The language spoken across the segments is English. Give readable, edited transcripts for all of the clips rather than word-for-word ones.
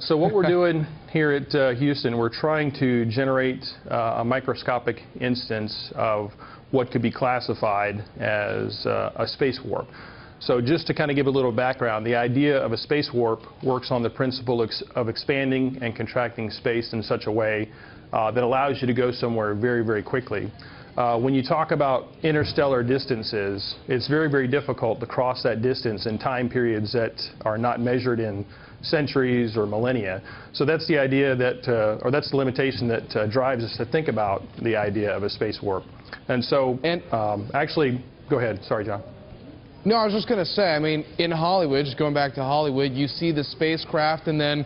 So what we're doing here at Houston, we're trying to generate a microscopic instance of what could be classified as a space warp. So just to kind of give a little background, the idea of a space warp works on the principle of expanding and contracting space in such a way that allows you to go somewhere very, very quickly. When you talk about interstellar distances, it's very, very difficult to cross that distance in time periods that are not measured in centuries or millennia. So that's the idea that, or that's the limitation that drives us to think about the idea of a space warp. And so, actually, go ahead. Sorry, John. No, I was just going to say, I mean, in Hollywood, just going back to Hollywood, you see the spacecraft and then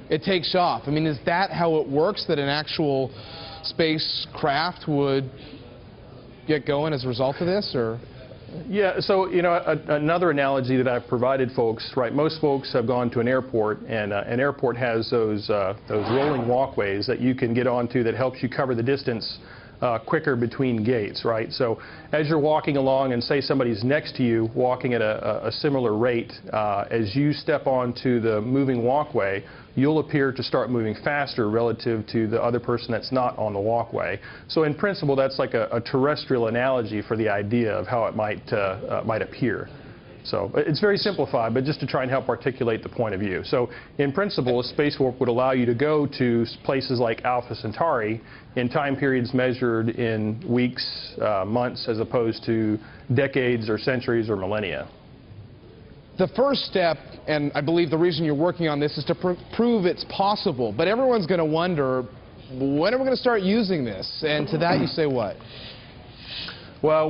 it takes off. I mean, is that how it works, that an actual spacecraft would get going as a result of this, or? Yeah, so, you know, another analogy that I've provided folks, right, most folks have gone to an airport, and an airport has those rolling walkways that you can get onto that helps you cover the distance quicker between gates, right? So as you're walking along and say somebody's next to you walking at a similar rate, as you step onto the moving walkway, you'll appear to start moving faster relative to the other person that's not on the walkway. So in principle, that's like a terrestrial analogy for the idea of how it might appear. So it's very simplified, but just to try and help articulate the point of view. So in principle, a space warp would allow you to go to places like Alpha Centauri in time periods measured in weeks, months, as opposed to decades or centuries or millennia. The first step, and I believe the reason you're working on this, is to prove it's possible. But everyone's going to wonder, when are we going to start using this? And to that you say what? Well,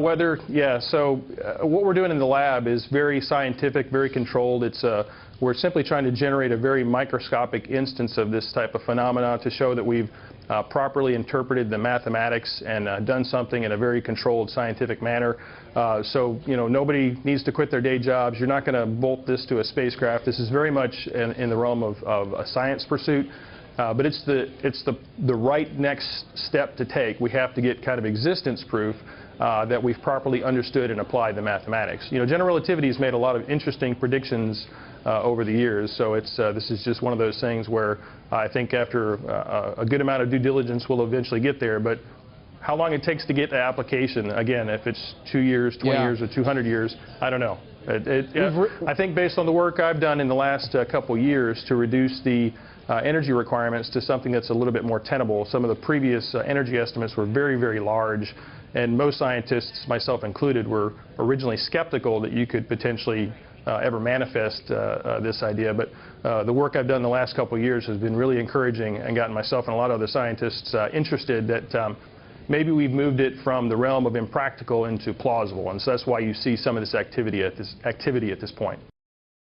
so what we're doing in the lab is very scientific, very controlled. We're simply trying to generate a very microscopic instance of this type of phenomena to show that we've properly interpreted the mathematics and done something in a very controlled scientific manner. So, you know, nobody needs to quit their day jobs. You're not going to bolt this to a spacecraft. This is very much in the realm of a science pursuit. But it's the right next step to take. We have to get kind of existence proof that we've properly understood and applied the mathematics. You know, general relativity has made a lot of interesting predictions over the years, so this is just one of those things where I think after a good amount of due diligence we'll eventually get there. But how long it takes to get the application, again, if it's 2 years, 20 years, or 200 years, I don't know. I think based on the work I've done in the last couple years to reduce the energy requirements to something that's a little bit more tenable. Some of the previous energy estimates were very, very large, and most scientists, myself included, were originally skeptical that you could potentially ever manifest this idea. But the work I've done in the last couple of years has been really encouraging and gotten myself and a lot of other scientists interested that maybe we've moved it from the realm of impractical into plausible, and so that's why you see some of this activity at this point.